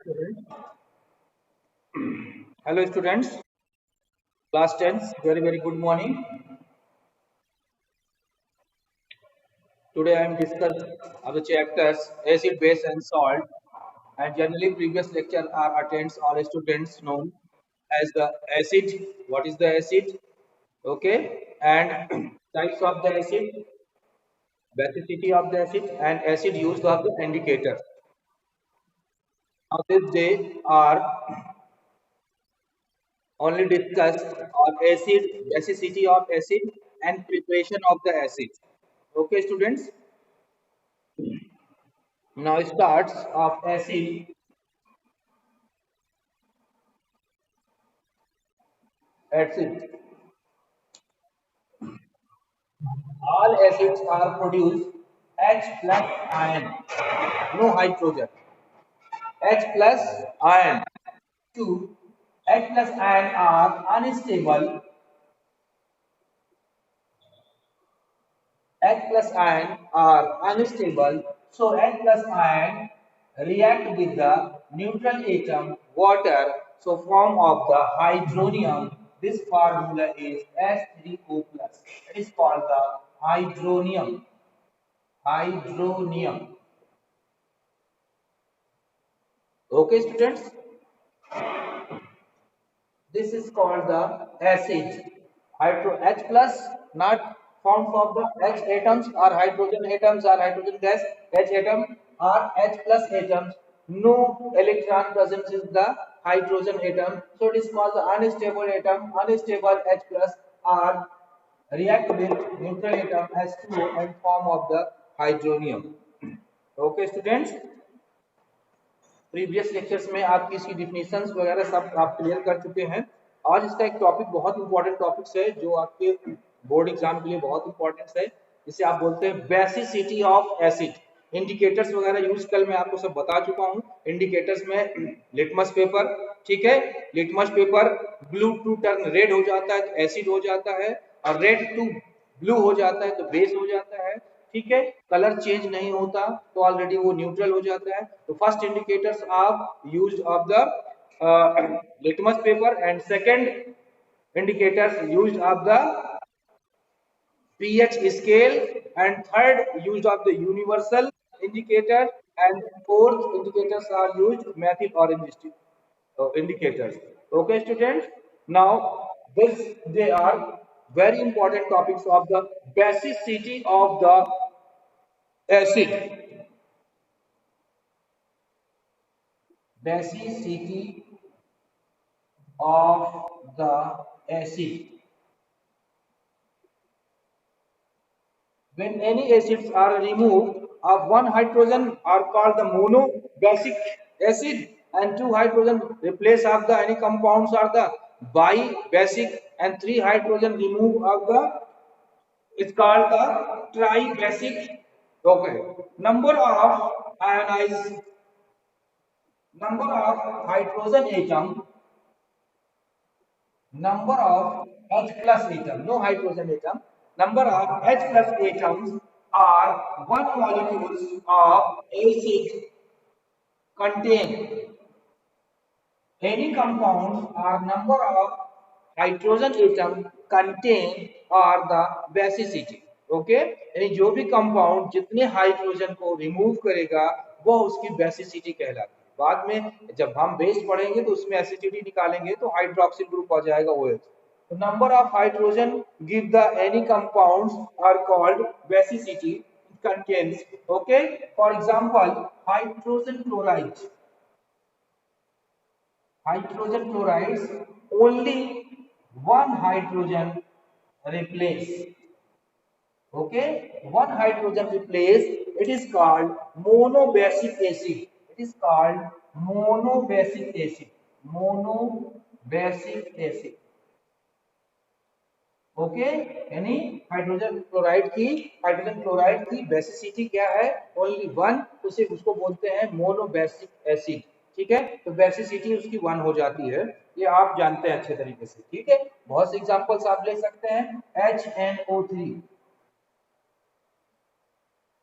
Students. Hello students, class 10, very good morning. Today I am discussing of the chapters acid, base and salt, and generally previous lecture are attends all students known as the acid. What is the acid? Okay, and types of the acid, basicity of the acid and acid use of the indicator. Now this day are only discussed on acid, basicity of acid and preparation of the acid. Okay, students. Now starts of acid. All acids are produced H plus ion, no hydrogen. H plus ion. Two H plus ion are unstable. H plus ion are unstable. So H plus ion react with the neutral atom water. So form of the hydronium. This formula is H3O plus. It is called the hydronium. Hydronium. Okay, students. This is called the acid. Hydro H plus not formed of the H atoms or hydrogen atoms or hydrogen gas. H atom or H plus atoms. No electron present in the hydrogen atom. So it is called the unstable atom. Unstable H plus or react with neutral atom H2O and form of the hydronium. Okay, students. Previous lectures में आपकी इसकी definitions वगैरह सब आप clear कर चुके हैं। आज इसका एक टॉपिक बहुत इंपॉर्टेंट टॉपिक्स है जो आपके बोर्ड एग्जाम के लिए बहुत इंपॉर्टेंट है, जिसे आप बोलते हैं बेसिसिटी ऑफ एसिड। इंडिकेटर्स वगैरह यूज कल मैं आपको सब बता चुका हूँ। इंडिकेटर्स में लिटमस पेपर, ठीक है, litmus paper blue to turn red हो जाता है तो एसिड हो जाता है, और रेड टू ब्लू हो जाता है तो बेस हो जाता है। ठीक है, कलर चेंज नहीं होता तो ऑलरेडी वो न्यूट्रल हो जाता है। तो फर्स्ट इंडिकेटर्स आप used of the litmus paper and second indicators used of the pH scale, and third used of the universal indicator, and fourth indicators are used methyl orange indicators. Okay, students. Now this they are very important topics of the basicity of the acid. Basicity of the acid. When any acids are removed of one hydrogen are called the monobasic acid, and two hydrogen replace of the any compounds are the bibasic, and three hydrogen remove of the is called the tribasic. Okay. Ionized number of hydrogen atom, number of H plus atom, no hydrogen atom, number of H plus atoms are one molecules of acid contain any compounds or number of hydrogen atom contain or the basicity. Okay, यानी जो भी compound जितने hydrogen को remove करेगा वो उसकी basicity कहलाती है। बाद में जब हम बेस पढ़ेंगे तो उसमें एसिडिटी निकालेंगे तो हाइड्रोक्सिल ग्रुप आ जाएगा OH। तो number of hydrogen give the any compounds are called basicity contents. Okay, for example hydrogen chloride, hydrogen chlorides only one hydrogen replace. Okay, one hydrogen replace, it is called monobasic acid. It is called monobasic acid. Monobasic acid. Okay, यानी hydrogen chloride की basicity क्या है? Only one, उसे उसको बोलते हैं monobasic acid. ठीक है, तो बेसिसिटी उसकी वन हो जाती है, ये आप जानते हैं अच्छे तरीके से। ठीक है, बहुत से एग्जांपल्स आप ले सकते हैं। HNO3,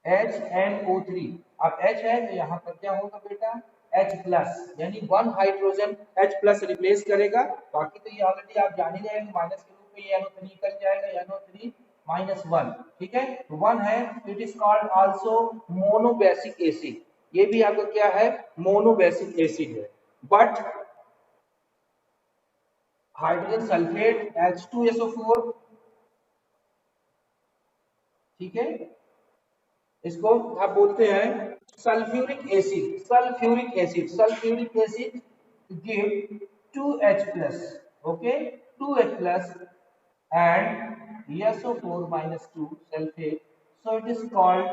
HNO3, अब H है तो यहाँ पर क्या होगा बेटा? H प्लस, यानी 1 हाइड्रोजन H प्लस रिप्लेस करेगा। बाकी तो ये ऑलरेडी आप जान ही रहे हैं, माइनस के रूप में ये NO3 निकल जाएगा, NO3 -1, ठीक है, तो 1 है। It is called also monobasic acid, ये भी आपका क्या है, मोनोबेसिक एसिड है। बट हाइड्रोजन सल्फेट H2SO4, ठीक है, इसको आप बोलते हैं sulphuric acid. Sulphuric acid, sulphuric acid give 2H plus, okay, 2H plus and SO4 minus 2 sulfate, so it is called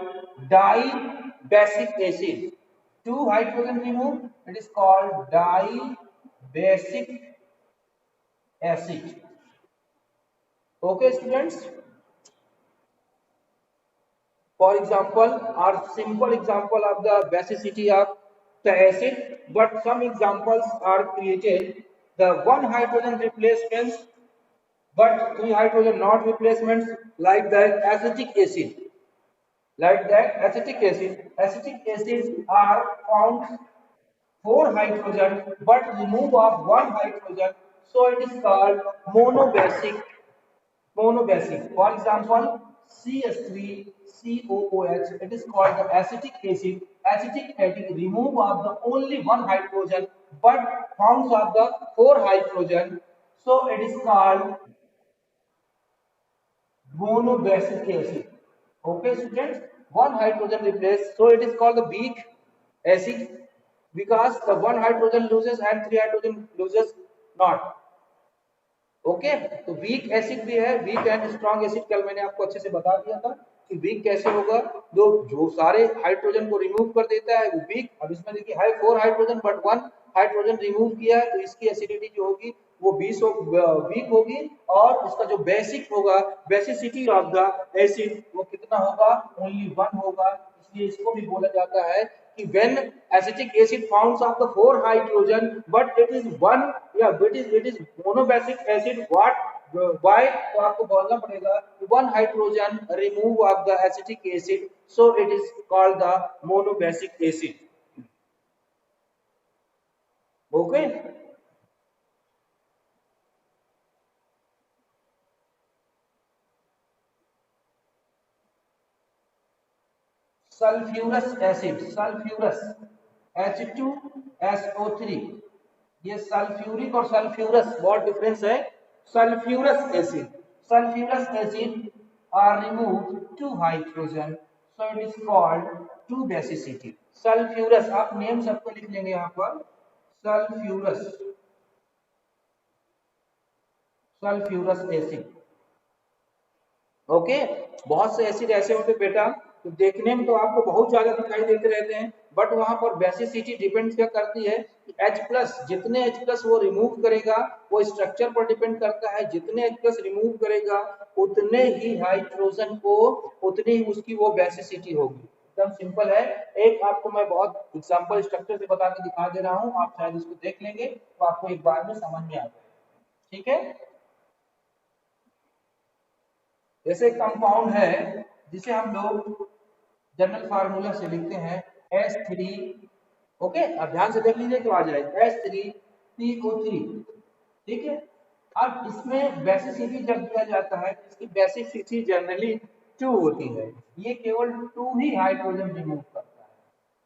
dibasic acid. Two hydrogen removed, it is called dibasic acid. Okay students, for example, are simple example of the basicity of the acid, but some examples are created. The one hydrogen replacements, but three hydrogen not replacements, like the acetic acid. Like that, acetic acids are found 4 hydrogen, but remove of 1 hydrogen, so it is called monobasic. Monobasic. For example, CH3COOH, it is called the acetic acid. Acetic acid remove of the only 1 hydrogen, but found of the 4 hydrogen, so it is called monobasic acid. Okay, students, 1 hydrogen replaced, so it is called the weak acid, because the 1 hydrogen loses and 3 hydrogen loses not. Okay, तो weak acid भी है, week and strong acid कल मैंने आपको अच्छे से बता दिया था कि वीक कैसे होगा, जो सारे हाइड्रोजन को रिमूव कर देता है वो वीक। अब इसमें देखिए है 4 हाइड्रोजन बट 1 हाइड्रोजन रिमूव किया है, तो इसकी एसिडिटी जो होगी वो 20 वीक होगी, और इसका जो बेसिक होगा, बेसिसिटी ऑफ द एसिड, वो कितना होगा, ओनली 1 होगा। इसलिए इसको भी बोला जाता है कि when acetic acid founds of the 4 hydrogen but it is one, yeah, it is monobasic acid, what, why, तो आपको बोलना पड़ेगा 1 hydrogen remove of the acetic acid, so it is called the monobasic acid. Okay, sulphurous acid, sulphurous H2SO3, ये sulphuric और sulphurous बहुत difference है। Sulphurous acid, sulphurous acid are remove 2 hydrogen, so it is called 2 basicity. Sulphurous, आप name सबको लिख लेंगे यहाँ पर, सल्फ्यूरस, सल्फ्यूरस एसिड। ओके, बहुत से एसिड ऐसे होते बेटा, तो देखने में तो आपको बहुत ज्यादा दिखाई देते रहते हैं, बट वहां पर बेसिसिटी डिपेंड क्या करती है कि H प्लस, जितने H प्लस वो रिमूव करेगा वो स्ट्रक्चर पर डिपेंड करता है, जितने H प्लस रिमूव करेगा उतने ही हाइड्रोजन को, उतनी ही उसकी वो बेसिसिटी होगी। एकदम सिंपल है। एक आपको मैं बहुत एग्जांपल स्ट्रक्चर से बता के दिखा दे रहा हूँ, आप शायद इसको देख लेंगे तो आपको एक बार में समझ में आ जाएगा, ठीक है। जैसे कंपाउंड है जिसे हम लोग जनरल फार्मूला से लिखते हैं S3, ओके, अब ध्यान से देख लीजिए तो आ जाएगा S3PO3, ठीक है। अब इसमें बेसिसिटी जब दिया जाता है, इसकी बेसिसिटी जनरली 2 होती है, ये केवल 2 ही हाइड्रोजन रिमूव करता है,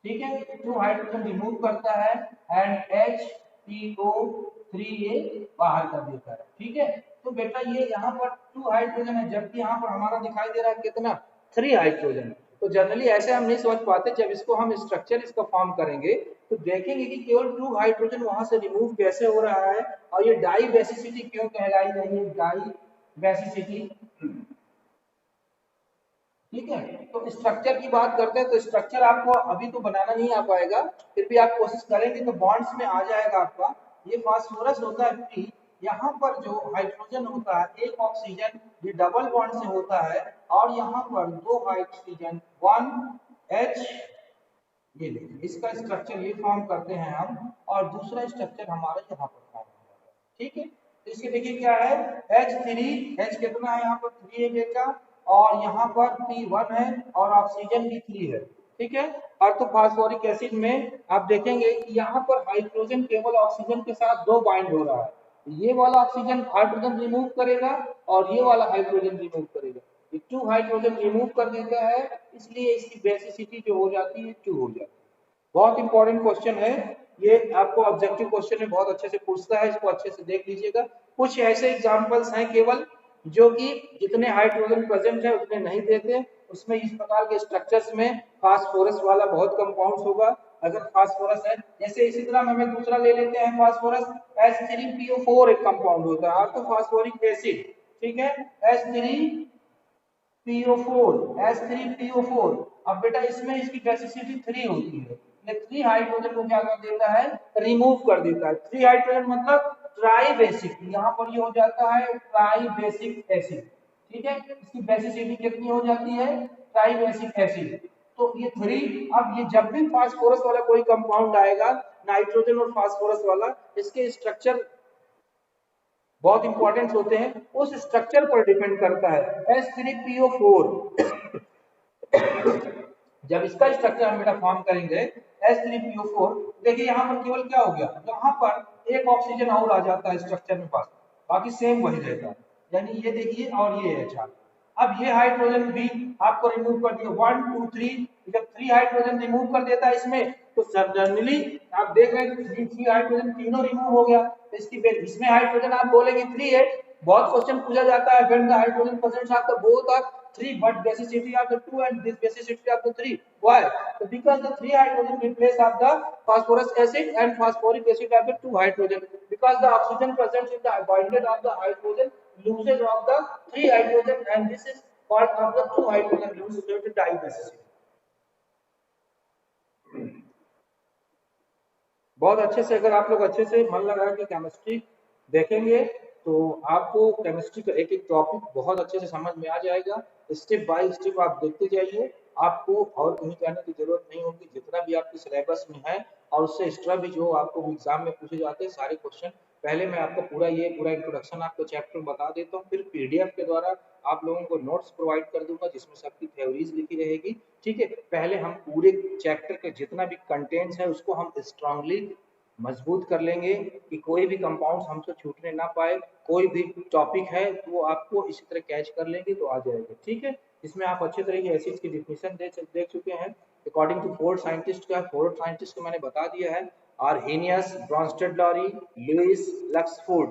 ठीक है, 2 हाइड्रोजन रिमूव करता है एंड HPO3 ये बाहर कर देता है, ठीक है। तो बेटा ये यहाँ पर 2 हाइड्रोजन है, जबकि यहाँ पर हमारा दिखाई दे रहा है कितना, 3 हाइड्रोजन। तो जनरली ऐसे हम नहीं समझ पाते, जब इसको हम स्ट्रक्चर इसका फॉर्म करेंगे तो देखेंगे कि केवल 2 हाइड्रोजन वहां से रिमूव कैसे हो रहा है, और ये डाई बेसिसिटी क्यों कहलाई रही है, डाई बेसिसिटी, ठीक है। तो स्ट्रक्चर की बात करते हैं, तो स्ट्रक्चर आपको अभी तो बनाना नहीं आ पाएगा, फिर भी आप कोशिश करेंगे तो बॉन्ड्स में आ जाएगा आपका। ये फास्फोरस होता है P, यहाँ पर जो हाइड्रोजन होता है एक ऑक्सीजन, ये डबल बॉन्ड से होता है, और यहाँ पर 2 हाइड्रोजन 1H, ये देखिए इसका स्ट्रक्चर ये फॉर्म करते हैं हम, और दूसरा स्ट्रक्चर हमारा यहाँ पर फॉर्म हो जाता है, ठीक है। तो इसके देखिए क्या है, H3, H कितना है यहाँ पर 3 है बेटा, और यहाँ पर P1 है और ऑक्सीजन भी 3 है, ठीक है। ऑर्थोफॉस्फोरिक एसिड में आप देखेंगे कि यहाँ पर हाइड्रोजन केवल ऑक्सीजन के साथ दो बाइंड हो रहा है, ये वाला ऑक्सीजन हाइड्रोजन रिमूव करेगा और ये वाला हाइड्रोजन रिमूव करेगा, ये 2 हाइड्रोजन रिमूव कर देता है, इसलिए इसकी बेसिसिटी जो हो जाती है 2 हो जाती है। बहुत इंपॉर्टेंट क्वेश्चन है ये, आपको ऑब्जेक्टिव क्वेश्चन में बहुत अच्छे से पूछता है, इसको अच्छे से देख लीजिएगा। कुछ ऐसे एग्जांपल्स हैं केवल जो कि जितने हाइड्रोजन प्रेजेंट है उतने नहीं देते, उसमें इस प्रकार के स्ट्रक्चर्स में फास्फोरस वाला बहुत कंपाउंड्स होगा। अगर फास्फोरस है, जैसे इसी तरह हमें दूसरा ले लेते हैं फास्फोरस, H3PO4 एक कंपाउंड होता है, ऑर्थोफॉस्फोरिक एसिड, ठीक है, H3PO4। अब बेटा इसमें इसकी बेसिसिटी 3 होती है, ये 3 हाइड्रोजन को क्या कर देता है, रिमूव कर देता है। 3 हाइड्रोजन मतलब ट्राई बेसिक, यहाँ पर ये हो जाता है ट्राई बेसिक एसिड, ठीक है। इसकी बेसिसिटी कितनी हो जाती है, ट्राई बेसिक एसिड। तो ये 3, अब ये जब भी फास्फोरस वाला कोई कंपाउंड आएगा, नाइट्रोजन और फास्फोरस वाला, इसके स्ट्रक्चर बहुत इंपॉर्टेंट होते हैं, उस स्ट्रक्चर पर डिपेंड करता है। H3PO4 जब इसका स्ट्रक्चर हम बेटा फॉर्म करेंगे H3PO4, देखिए यहाँ पर केवल क्या हो गया, यहाँ पर एक ऑक्सीजन और आ जाता है स्ट्रक्चर में पास, बाकी सेम वही रहता है, यानी ये देखिए और ये है चार। अब ये हाइड्रोजन भी आपको रिमूव कर दिया, 1 2 3, जब 3 हाइड्रोजन रिमूव कर देता है इसमें, तो सडनली आप देख रहे हैं 3 हाइड्रोजन तीनों रिमूव हो गया, तो इसकी इसमें हाइड्रोजन आप बोलेंगे 3 है, बहुत क्वेश्चन पूछा जाता है when the hydrogen presence of the both are 3 but basicity of the 2 and this basicity of the 3, why? So because the 3 hydrogen replace of the phosphorus acid and phosphoric acid of the 2 hydrogen, because the oxygen present in the binded of the hydrogen loses of the 3 hydrogen and this is part of the 2 hydrogen loses due to dibasicity। बहुत अच्छे से अगर आप लोग अच्छे से मन लगा के केमिस्ट्री देखेंगे तो आपको केमिस्ट्री का एक एक टॉपिक बहुत अच्छे से समझ में आ जाएगा। स्टेप बाय स्टेप आप देखते जाइए, आपको और कहीं जाने की जरूरत नहीं होगी, जितना भी आपके सिलेबस में है और उससे एक्स्ट्रा भी जो आपको एग्जाम में पूछे जाते हैं सारे क्वेश्चन, पहले मैं आपको पूरा इंट्रोडक्शन आपको चैप्टर बता देता हूँ, फिर पीडीएफ के द्वारा आप लोगों को नोट्स प्रोवाइड कर दूंगा जिसमें सबकी थ्योरीज लिखी रहेगी, ठीक है। पहले हम पूरे चैप्टर के जितना भी कंटेंट्स है उसको हम स्ट्रांगली मजबूत कर लेंगे कि कोई भी कंपाउंड्स हमसे छूटने ना पाए, कोई भी टॉपिक है तो वो आपको इसी तरह कैच कर लेंगे तो आ जाएगा, ठीक है। इसमें आप अच्छे तरह की एसिड्स की डिफिनेशन देख चुके हैं अकॉर्डिंग टू फोर्ड साइंटिस्ट का, फोर्ड साइंटिस्ट को मैंने बता दिया है, आर्हेनियस, ब्रॉन्स्टेड लॉरी, लुइस, लक्सफोर्ड,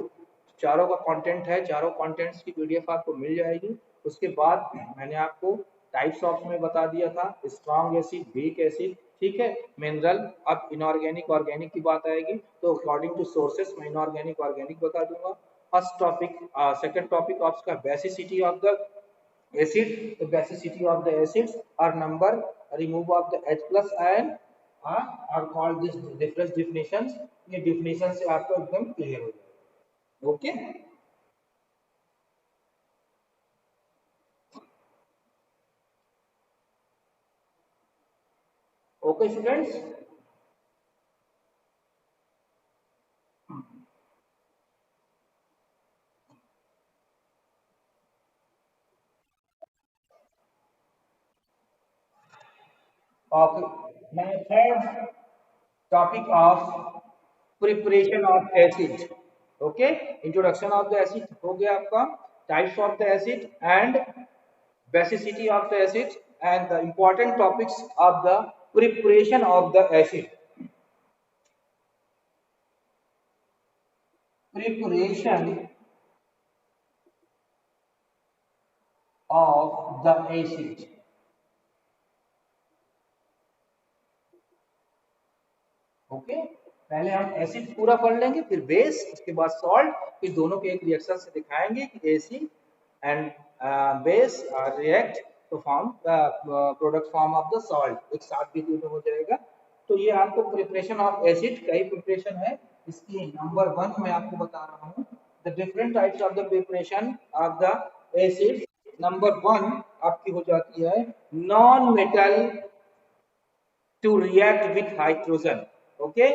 चारों का कंटेंट है, चारों कंटेंट्स की पीडीएफ आपको मिल जाएगी। उसके बाद मैंने आपको टाइप्स ऑफ में बता दिया था, स्ट्रॉन्ग एसिड, वीक एसिड, ठीक है, मिनरल। अब इनऑर्गेनिक ऑर्गेनिक की बात आएगी तो अकॉर्डिंग टू सोर्सेस मैं इनऑर्गेनिक ऑर्गेनिक बता दूंगा। फर्स्ट टॉपिक, सेकंड टॉपिक आपका basicity of the acid, the basicity of the acids are number, remove of the H plus ion are called this difference definitions। ये definition से आपको एकदम clear हो जाएगा, ओके। ओके स्टूडेंट्स, मैं third topic of preparation of acid, okay. Introduction of the acid हो गया आपका, types of the acid and basicity of the acid and the important topics of the preparation of the acid। Preparation of the acid, okay. पहले हम acid पूरा पढ़ लेंगे, फिर base, उसके बाद सॉल्ट, फिर दोनों के एक रिएक्शन से दिखाएंगे कि acid and base react to form product form of the salt, एक साथ भी दोनों हो जाएगा। तो ये आपको प्रिपरेशन ऑफ एसिड कई प्रिपरेशन है, इसकी नंबर 1 मैं आपको बता रहा हूँ, the different types of the preparation of the acid. Number 1 आपकी हो जाती है non metal to react with hydrogen, okay.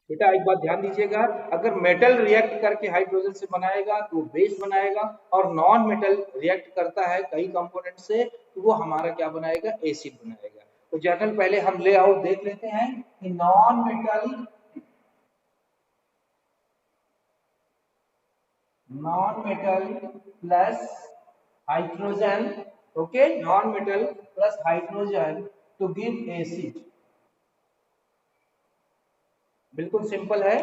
बेटा एक बात ध्यान दीजिएगा, अगर मेटल रिएक्ट करके हाइड्रोजन से बनाएगा तो वो बेस बनाएगा, और नॉन मेटल रिएक्ट करता है कई कंपोनेंट से तो वो हमारा क्या बनाएगा, एसिड बनाएगा। तो जनरल पहले हम लेआउट देख लेते हैं कि non metal plus hydrogen, okay, non metal plus hydrogen to give acid. बिल्कुल सिंपल है,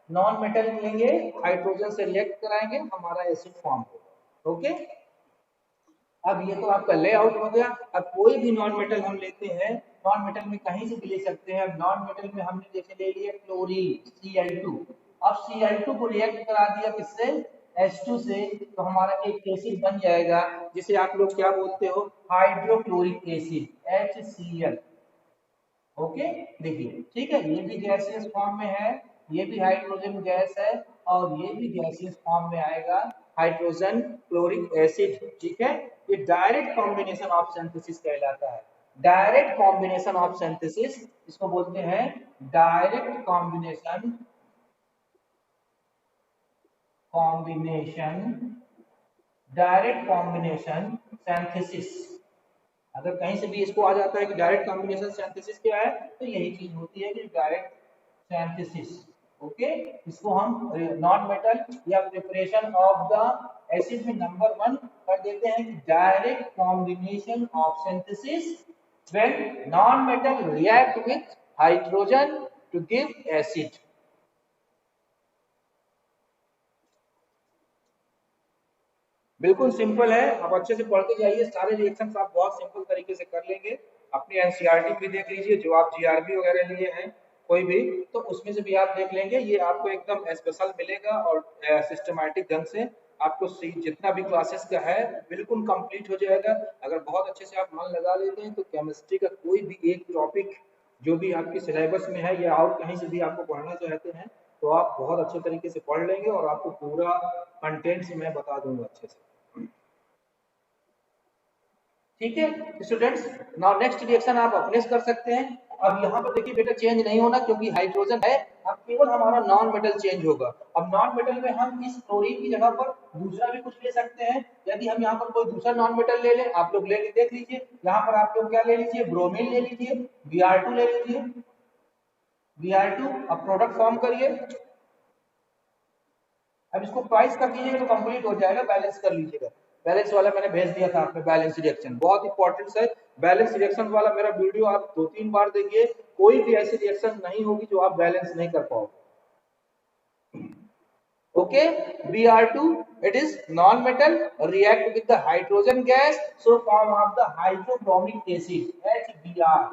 नॉन मेटल लेंगे, हाइड्रोजन से रिएक्ट कराएंगे, हमारा एसिड फॉर्म होगा। ओके, अब ये तो आपका लेआउट हो गया। अब कोई भी नॉन मेटल हम लेते हैं, नॉन मेटल में कहीं से भी ले सकते हैं। अब नॉन मेटल में हमने जैसे ले लिया क्लोरीन Cl2, अब Cl2 को रिएक्ट करा दिया किससे, H2 से, तो हमारा एक एसिड बन जाएगा जिसे आप लोग क्या बोलते हो, हाइड्रोक्लोरिक एसिड HCl। ओके, देखिए ठीक है, ये भी गैसियस फॉर्म में है, ये भी हाइड्रोजन गैस है, और ये भी गैसियस फॉर्म में आएगा हाइड्रोजन क्लोरिक एसिड। ठीक है, ये डायरेक्ट कॉम्बिनेशन ऑफ सिंथेसिस कहलाता है। डायरेक्ट कॉम्बिनेशन ऑफ सिंथेसिस इसको बोलते हैं, डायरेक्ट डायरेक्ट कॉम्बिनेशन सिंथेसिस। अगर कहीं से भी इसको आ जाता है कि डायरेक्ट कॉम्बिनेशन सिंथेसिस क्या है, तो यही चीज होती है कि डायरेक्ट सिंथेसिस। ओके, इसको हम नॉन मेटल या प्रिपरेशन ऑफ द एसिड में नंबर 1 कर देते हैं कि direct combination of synthesis when non metal react with hydrogen to give acid. बिल्कुल सिंपल है, आप अच्छे से पढ़ते जाइए, सारे रिएक्शंस आप बहुत सिंपल तरीके से कर लेंगे। अपनी एनसीईआरटी भी देख लीजिए, जो आप जीआरबी वगैरह लिए हैं कोई भी, तो उसमें से भी आप देख लेंगे, ये आपको एकदम स्पेशल मिलेगा और सिस्टमैटिक ढंग से आपको जितना भी क्लासेस का है बिल्कुल कंप्लीट हो जाएगा। अगर बहुत अच्छे से आप मन लगा लेते हैं तो केमिस्ट्री का कोई भी एक टॉपिक जो भी आपकी सिलेबस में है या और कहीं से भी आपको पढ़ना चाहते हैं तो आप बहुत अच्छे तरीके से पढ़ लेंगे और आपको पूरा कंटेंट्स मैं बता दूंगा अच्छे से। ठीक है स्टूडेंट्स, नाउ नेक्स्ट रिएक्शन आप अपने से कर सकते हैं। अब यहाँ पर देखिए बेटा चेंज नहीं होना क्योंकि हाइड्रोजन है, अब केवल हमारा नॉन मेटल चेंज होगा। अब नॉन मेटल में हम इस क्लोरीन की जगह पर दूसरा भी कुछ ले सकते हैं। यदि हम यहाँ पर कोई दूसरा नॉन मेटल ले लें, आप लोग लेके देख लीजिए, यहाँ पर आप लोग क्या ले लीजिए, ब्रोमीन ले लीजिए, Br2 ले लीजिए, Br2, अब प्रोडक्ट फॉर्म करिए। अब इसको ट्वाइस कर दीजिएगा तो कंप्लीट हो जाएगा, बैलेंस कर लीजिएगा। बैलेंस वाला मैंने भेज दिया था आपने, बैलेंस रिएक्शन बहुत इंपॉर्टेंट है। बैलेंस रिएक्शन वाला मेरा वीडियो आप 2-3 बार देखिए, कोई भी ऐसी रिएक्शन नहीं होगी जो आप बैलेंस नहीं कर पाओगे। Okay, Br2 it is non-metal react with the hydrogen gas so form of the hydrobromic acid HBr।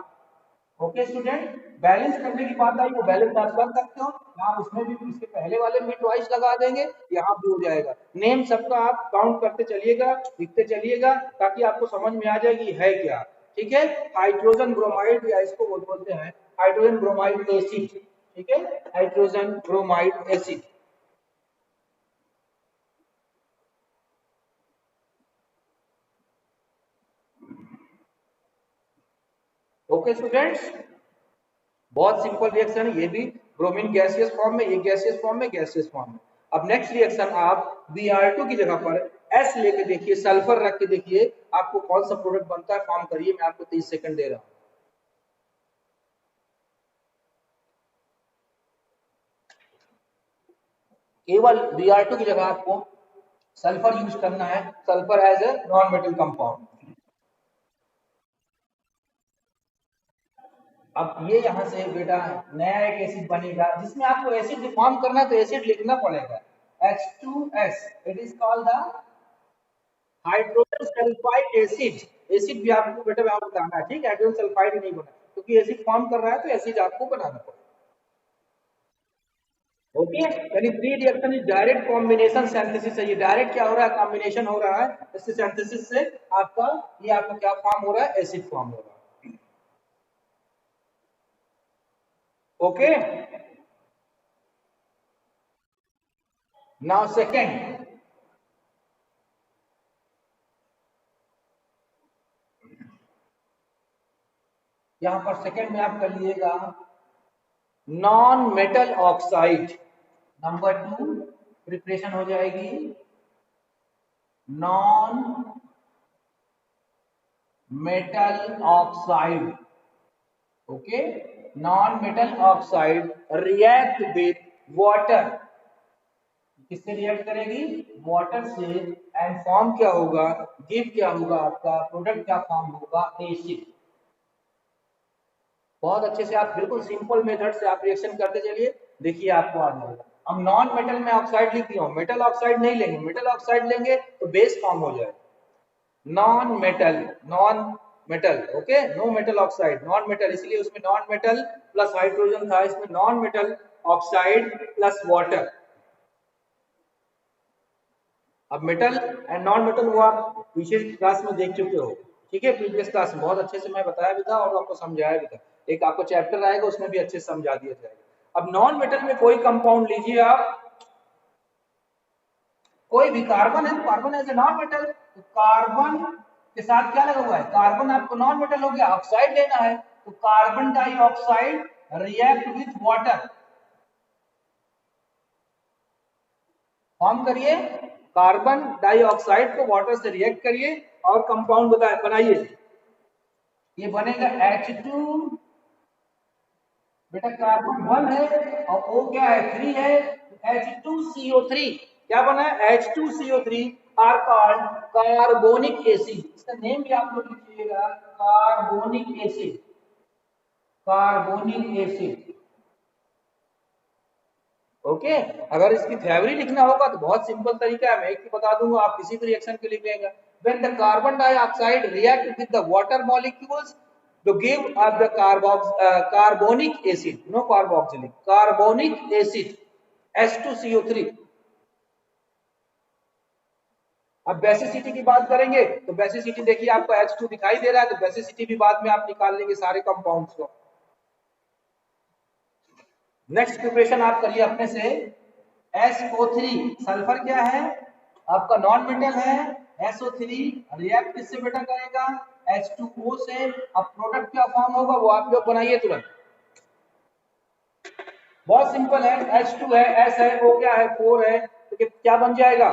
Okay student, balance करने की बात आई वो बैलेंस आप कर सकते हो, यहाँ उसमें भी इसके पहले वाले में ट्वाइस लगा देंगे, यहाँ भी हो जाएगा। नेम सबका आप काउंट करते चलिएगा, लिखते चलिएगा, ताकि आपको समझ में आ जाएगी है क्या। ठीक है, हाइड्रोजन ब्रोमाइड या इसको बोलते हैं हाइड्रोजन ब्रोमाइड एसिड। ठीक है, hydrogen bromide acid. Okay students, बहुत सिंपल रिएक्शन है, ये भी ब्रोमीन गैसियस फॉर्म में, ये गैसियस फॉर्म में, गैसियस फॉर्म में। अब नेक्स्ट रिएक्शन आप Br2 की जगह पर S लेके देखिए, सल्फर रख के देखिए आपको कौन सा प्रोडक्ट बनता है, फॉर्म करिए, मैं आपको 30 सेकंड दे रहा हूं। केवल Br2 की जगह आपको सल्फर यूज करना है, sulphur as a non metal compound. अब ये यहाँ से बेटा नया एक एसिड बनेगा जिसमें आपको एसिड फॉर्म करना है, तो एसिड लिखना पड़ेगा H2S, it is called the hydrogen sulphide acid. Acid भी आपको बेटा यहाँ बताना है, ठीक है, हाइड्रोजन सल्फाइड नहीं बना क्योंकि एसिड फॉर्म कर रहा है तो एसिड आपको बनाना पड़ेगा। ओके, यानी pre reaction is direct combination synthesis है, ये डायरेक्ट क्या हो रहा है, कॉम्बिनेशन हो रहा है, इससे सिंथेसिस से आपका ये आपका क्या फॉर्म हो रहा है, एसिड फॉर्म हो रहा है। ओके, नाउ सेकंड, यहां पर सेकंड में आप कर लीजिएगा non metal oxide. Number 2 preparation हो जाएगी non metal oxide. Okay, non metal oxide react with water, किससे रिएक्ट करेगी, वाटर से, एंड फॉर्म क्या होगा, गिव क्या होगा, आपका प्रोडक्ट क्या फॉर्म होगा, एसिड। बहुत अच्छे से आप बिल्कुल सिंपल मेथड से आप रिएक्शन करते चलिए, देखिए आपको आ जाएगा। अब नॉन मेटल में ऑक्साइड लिख दिया हूं, मेटल ऑक्साइड नहीं लेंगे, मेटल ऑक्साइड लेंगे तो बेस फॉर्म हो जाएगा। Non metal, non metal, okay, no metal oxide, non metal, इसलिए उसमें नॉन मेटल प्लस हाइड्रोजन था, इसमें non metal oxide plus water. अब मेटल एंड नॉन मेटल वो आप पीछे क्लास में देख चुके हो, ठीक है, प्रीवियस क्लास में बहुत अच्छे से मैं बताया भी था और आपको समझाया भी था, एक आपको चैप्टर आएगा उसमें भी अच्छे से समझा दिया जाएगा। अब नॉन मेटल में कोई कंपाउंड लीजिए आप, कोई भी कार्बन है, carbon as a non metal, तो कार्बन के साथ क्या लगा हुआ है, कार्बन आपको नॉन मेटल हो गया, ऑक्साइड लेना है तो carbon dioxide react with water, form करिए, कार्बन डाइऑक्साइड को वाटर से रिएक्ट करिए और कंपाउंड बनाइए, ये बनेगा H2, बेटा कार्बन 1 है और O क्या है 3 है, H2CO3 क्या बना है, H2CO3 are called carbonic acid, इसका नेम भी आप लोग लिखिएगा, carbonic acid, carbonic acid, okay. अगर इसकी थ्योरी लिखना होगा तो बहुत सिंपल तरीका है, मैं एक ही बता दूंगा, आप किसी भी रिएक्शन के लिख लेंगे। When the carbon dioxide react with the water molecules to give up the carbonic acid, no carboxylic, carbonic acid H2CO3। अब बेसिसिटी की बात करेंगे तो बेसिसिटी देखिए आपको H2 दिखाई दे रहा है, तो बेसिसिटी भी बाद में आप निकाल लेंगे सारे कंपाउंड्स को। नेक्स्ट प्रिपरेशन आप करिए अपने से, SO3 सल्फर क्या है आपका नॉन मेटल है, SO3 रिएक्ट किससे बेटा करेगा, H2O से, अब प्रोडक्ट क्या फॉर्म होगा वो आप लोग बनाइए तुरंत, बहुत सिंपल है, H2 है, S है, O क्या है 4 है, तो क्या बन जाएगा,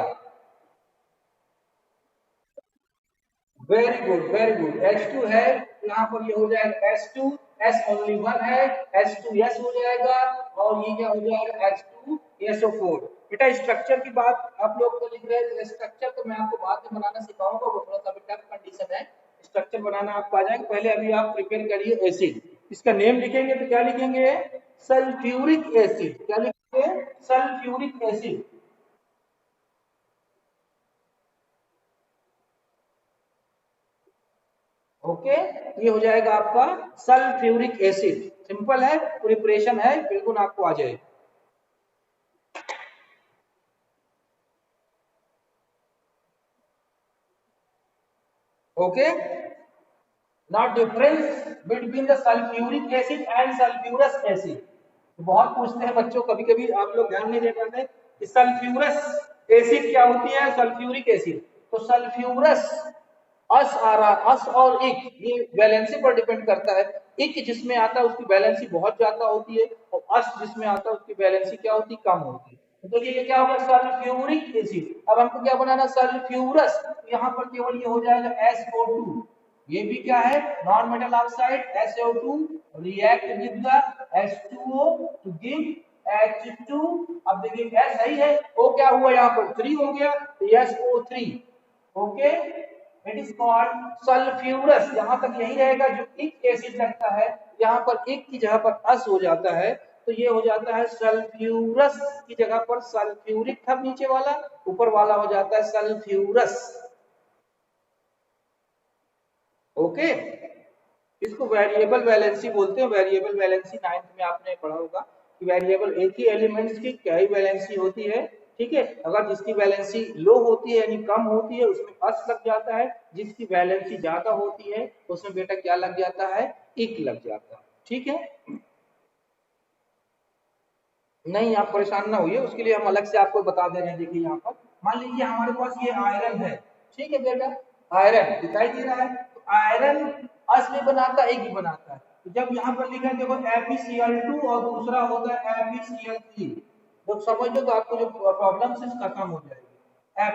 very good very good, H2 है, यहाँ पर ये हो जाएगा H2, S ओनली 1 है, H2S हो जाएगा और ये क्या हो जाएगा H2SO4। बेटा स्ट्रक्चर की बात आप लोग को लिख रहे हैं, स्ट्रक्चर तो मैं आपको बाद में बनाना सिखाऊंगा, वो थोड़ा सा टफ कंडीशन है, स्ट्रक्चर बनाना आपको आ जाएगा, पहले अभी आप प्रिपेयर करिए एसिड, इसका नेम लिखेंगे तो क्या लिखेंगे, सल्फ्यूरिक एसिड, क्या लिखेंगे, सल्फ्यूरिक एसिड, ओके, ये हो जाएगा आपका सल्फ्यूरिक एसिड, सिंपल है, प्रिपरेशन है, बिल्कुल आपको आ जाएगा, okay. Now difference between the sulphuric acid and sulphurous acid, बहुत पूछते हैं बच्चों, कभी कभी आप लोग ध्यान नहीं दे पाते कि सल्फ्यूरस एसिड क्या होती है, सल्फ्यूरिक एसिड, तो सल्फ्यूरस अस आ रहा, अस और इक, ये वैलेंसी पर डिपेंड करता है, इक जिसमें आता है उसकी वैलेंसी बहुत ज्यादा होती है और अस जिसमें आता है उसकी वैलेंसी क्या होती है, कम होती है, तो ये क्या होगा सल्फ्यूरिक एसिड। अब हमको क्या बनाना, सल्फ्यूरस, यहाँ पर केवल ये हो जाएगा SO2, ये भी क्या है non metal oxide SO2 react with the H2O to give H2, अब देखिए S सही है, O क्या हुआ यहाँ पर 3 हो गया तो SO3, okay, it is called sulphurous, यहां तक यही रहेगा, जो इक एसिड लगता है यहाँ पर इक की जगह पर अस हो जाता है, तो ये हो जाता है सल्फ्यूरस की जगह पर सल्फ्यूरिक था नीचे वाला, ऊपर वाला हो जाता है सल्फ्यूरस, ओके। इसको वेरिएबल वैलेंसी बोलते हैं, वेरिएबल वैलेंसी 9th में आपने पढ़ा होगा कि वेरिएबल एक ही एलिमेंट्स की कई वैलेंसी होती है, ठीक है, अगर जिसकी वैलेंसी लो होती है यानी कम होती है उसमें अस लग जाता है, जिसकी वैलेंसी ज्यादा होती है उसमें बेटा क्या लग जाता है, इक लग जाता है, ठीक है। नहीं आप परेशान ना होइए, उसके लिए हम अलग से आपको बता दे रहे हैं, देखिए यहाँ पर मान लीजिए हमारे पास ये आयरन है, ठीक है बेटा, आयरन दिखाई दे रहा है, तो आयरन अस में बनाता है, एक ही बनाता है, तो जब यहाँ पर लिखा है देखो FeCl2 और दूसरा होगा FeCl3, जब समझ लो तो आपको जो प्रॉब्लम है खत्म हो जाएगी।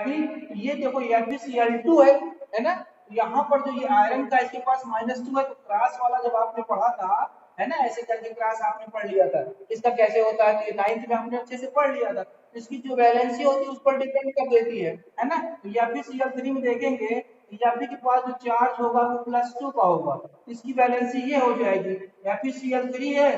Fe, ये देखो FeCl2 है ना, तो यहाँ पर जो ये आयरन का इसके पास -2 है, तो क्रॉस वाला जब आपने पढ़ा था है ना, ऐसे करके क्लास आपने पढ़ लिया था। इसका कैसे होता है, तो 9th में हमने अच्छे से पढ़ लिया था। इसकी जो वैलेंसी होती है उस पर डिपेंड कर देती है ना। तो FeCl3 में देखेंगे, Fe के पास जो चार्ज होगा वो +2 का होगा, इसकी वैलेंसी ये हो जाएगी। FeCl3 है,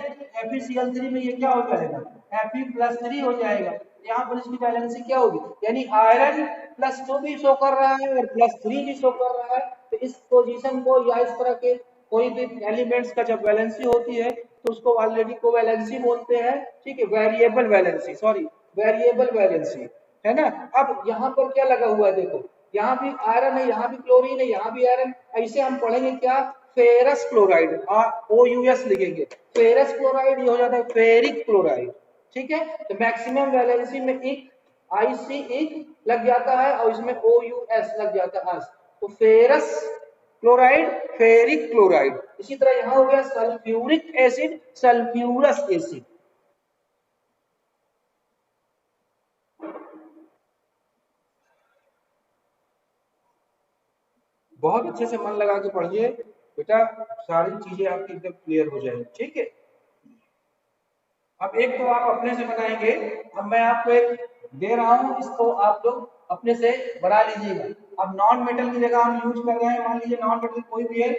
FeCl3 में ये क्या हो जाएगा, Fe+3 हो जाएगा। यहाँ पर इसकी वैलेंसी क्या होगी, यानी आयरन +2 भी शो कर रहा है और +3 भी शो कर रहा है। तो इस पोजीशन को या इस तरह के कोई भी एलिमेंट्स का जब वैलेंसी होती है तो उसको ऑलरेडी कोवैलेंसी बोलते हैं, ठीक है, variable valency, sorry variable valency, है ना। अब यहाँ पर क्या लगा हुआ है, देखो यहाँ भी आयरन है, यहाँ भी क्लोरीन है, यहाँ भी आयरन, ऐसे हम पढ़ेंगे क्या, फेरस क्लोराइड, OUS लिखेंगे, फेरस क्लोराइड, ये हो जाता है फेरिक क्लोराइड, ठीक है। तो मैक्सिमम वैलेंसी में एक IC एक लग जाता है और इसमें OUS लग जाता है, तो फेरस क्लोराइड, फेरिक क्लोराइड। इसी तरह यहाँ हो गया सल्फ्यूरिक एसिड, सल्फ्यूरस एसिड। बहुत अच्छे से मन लगा के पढ़िए बेटा, सारी चीजें आपकी एकदम क्लियर हो जाएंगी, ठीक है। अब एक तो आप अपने से बनाएंगे, अब मैं आपको एक दे रहा हूं, इसको आप लोग अपने से बना लीजिएगा। अब नॉन मेटल की जगह हम यूज कर रहे हैं, मान लीजिए नॉन मेटल कोई भी है,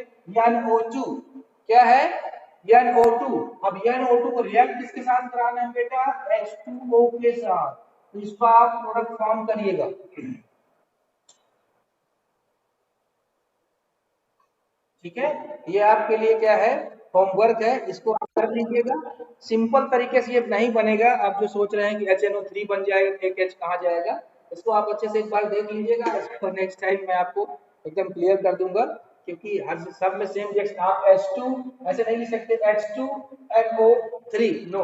NO2, क्या है, NO2। अब NO2 को रिएक्ट किसके साथ कराना है बेटा, H2O के साथ, तो इसका आप प्रोडक्ट फॉर्म करिएगा, ठीक है। ये आपके लिए क्या है, होमवर्क है, इसको आप कर लीजिएगा। सिंपल तरीके से ये नहीं बनेगा, आप जो सोच रहे हैं कि HNO3 बन जाएगा, एक H कहाँ जाएगा, इसको आप अच्छे से एक बार देख लीजिएगा, इसको नेक्स्ट टाइम मैं आपको एकदम क्लियर कर दूंगा। क्योंकि हर सब में सेम, जैसे आप H2 ऐसे नहीं लिख सकते, H2NO3 नो,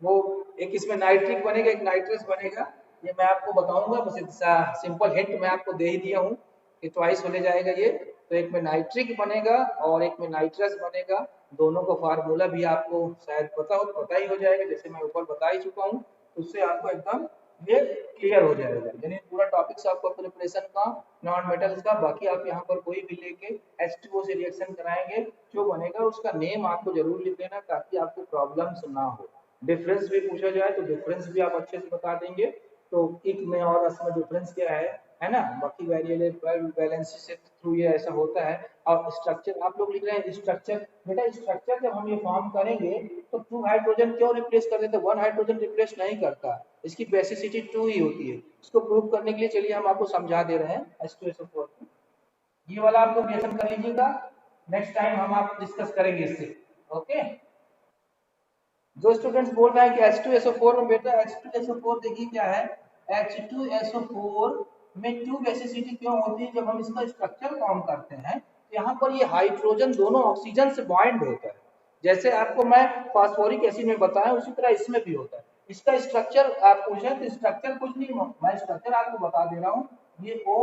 वो एक इसमें नाइट्रिक बनेगा, एक नाइट्रस बनेगा, ये मैं आपको बताऊंगा, बस एक सिंपल हिंट मैं आपको दे ही दिया हूँ कि ट्वाइस होने जाएगा ये। तो एक में नाइट्रिक बनेगा और एक में नाइट्रस बनेगा, दोनों का फार्मूला भी आपको शायद पता हो, पता ही हो जाएगा, जैसे मैं ऊपर बता ही चुका हूँ, उससे आपको एकदम ये क्लियर हो जाएगा, यानी पूरा टॉपिक आपका प्रिपरेशन का, नॉन मेटल्स का। बाकी आप यहाँ पर कोई भी लेके H2O से रिएक्शन कराएंगे, जो बनेगा उसका नेम आपको जरूर लिख लेना, ताकि आपको प्रॉब्लम्स ना हो। डिफरेंस भी पूछा जाए तो डिफरेंस भी आप अच्छे से बता देंगे, तो इक में और अस में डिफरेंस क्या है ना। बाकी वेरिएबल बैलेंस से थ्रू ये ऐसा होता है। और स्ट्रक्चर आप लोग लिख रहे हैं, स्ट्रक्चर बेटा, स्ट्रक्चर जब हम ये फॉर्म करेंगे तो 2 हाइड्रोजन क्यों रिप्लेस कर देते हैं, 1 हाइड्रोजन रिप्लेस नहीं करता, इसकी बेसिसिटी 2 ही होती है। इसको प्रूव करने के लिए चलिए हम आपको समझा दे रहे हैं H2SO4। ये वाला आप लोग रिएक्शन कर लीजिएगा, नेक्स्ट टाइम हम आप डिस्कस करेंगे इससे, ओके। जो स्टूडेंट्स बोल रहे हैं कि H2SO4 में बेटा, H2SO4 देखिए क्या है, H2SO4 में 2 बेसिसिटी क्यों होती है, जब हम इसका स्ट्रक्चर फॉर्म करते हैं तो यहाँ पर ये हाइड्रोजन दोनों ऑक्सीजन से बॉन्ड होता है, जैसे आपको मैं फास्फोरिक एसिड में बताया उसी तरह इसमें भी होता है। इसका स्ट्रक्चर आप पूछे तो स्ट्रक्चर कुछ नहीं, मैं स्ट्रक्चर आपको बता दे रहा हूँ। ये O,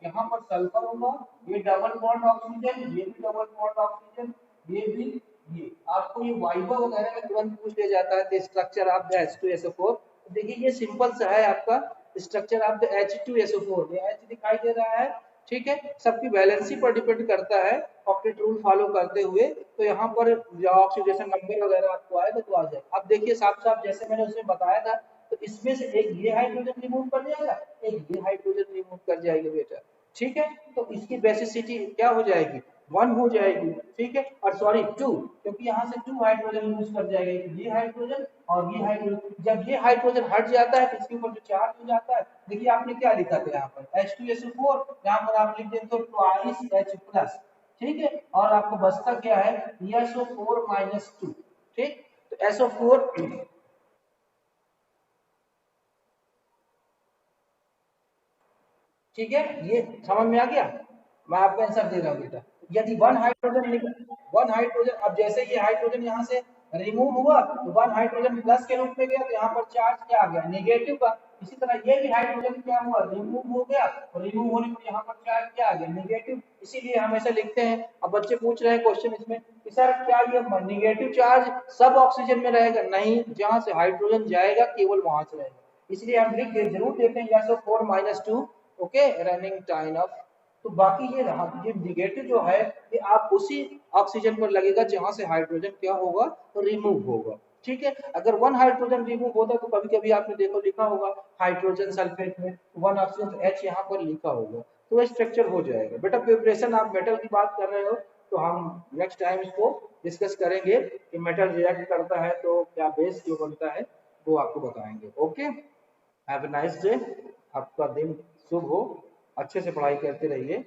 यहाँ पर सल्फर होगा, ये डबल बॉन्ड ऑक्सीजन, ये भी डबल बॉन्ड ऑक्सीजन, ये भी, ये आपको ये वाइवा वगैरह में तुरंत पूछ लिया जाता है, तो स्ट्रक्चर ऑफ द H2SO4। देखिए ये सिंपल सा है आपका स्ट्रक्चर ऑफ द H2SO4, ये H दिखाई दे रहा है, ठीक है। सबकी वैलेंसी पर डिपेंड करता है, ऑक्टेट रूल फॉलो करते हुए। तो यहाँ पर ऑक्सीडेशन नंबर वगैरह आपको आएगा तो आ जाएगा। अब देखिए साफ साफ जैसे मैंने उसमें बताया था, तो इसमें से एक ये हाइड्रोजन रिमूव कर जाएगा, एक ये हाइड्रोजन रिमूव कर जाएगा बेटा, ठीक है। तो इसकी बेसिसिटी क्या हो जाएगी, 1 हो जाएगी, ठीक है, और सॉरी 2, क्योंकि यहाँ से 2 हाइड्रोजन यूज कर जाएगा, ये हाइड्रोजन और ये हाइड्रोजन। जब ये हाइड्रोजन हट जाता है तो इसके ऊपर जो चार्ज हो जाता है, देखिए आपने क्या लिखा था यहाँ पर H2SO4, यहाँ पर आप लिख देते हो ट्वाइस H+, ठीक है, और आपको बचता क्या है, SO4-2, ठीक। तो SO4, ठीक है, ये समझ में आ गया। मैं आपको आंसर दे रहा हूँ बेटा, यदि 1 हाइड्रोजन अब जैसे ये हाइड्रोजन यहाँ से रिमूव हुआ तो 1 हाइड्रोजन प्लस के रूप में गया, तो यहाँ पर चार्ज क्या आ गया, नेगेटिव का। इसी तरह ये भी हाइड्रोजन क्या हुआ, रिमूव हो गया, और रिमूव होने पर यहाँ पर चार्ज क्या आ गया, नेगेटिव। इसीलिए हम ऐसा लिखते हैं। अब बच्चे पूछ रहे हैं क्वेश्चन इसमें कि सर क्या ये नेगेटिव चार्ज सब ऑक्सीजन में रहेगा, नहीं, जहाँ से हाइड्रोजन जाएगा केवल वहां से रहेगा, इसलिए हम लिख जरूर देते हैं SO4-2, okay, running time of तो बाकी ये निगेटिव जो है ये आप उसी ऑक्सीजन पर लगेगा जहां से हाइड्रोजन क्या होगा, तो रिमूव होगा। ठीक है, अगर वन हाइड्रोजन रिमूव होता तो कभी कभी आपने देखो लिखा होगा हाइड्रोजन सल्फेट में वन ऑक्सीजन एच यहाँ पर लिखा होगा, तो वह स्ट्रक्चर हो जाएगा। बेटा प्रिपरेशन आप मेटल की बात कर रहे हो तो हम नेक्स्ट टाइम इसको डिस्कस करेंगे कि मेटल रिएक्ट करता है तो क्या बेस जो बनता है वो आपको बताएंगे। Okay, have a nice day, आपका दिन शुभ हो, अच्छे से पढ़ाई करते रहिए।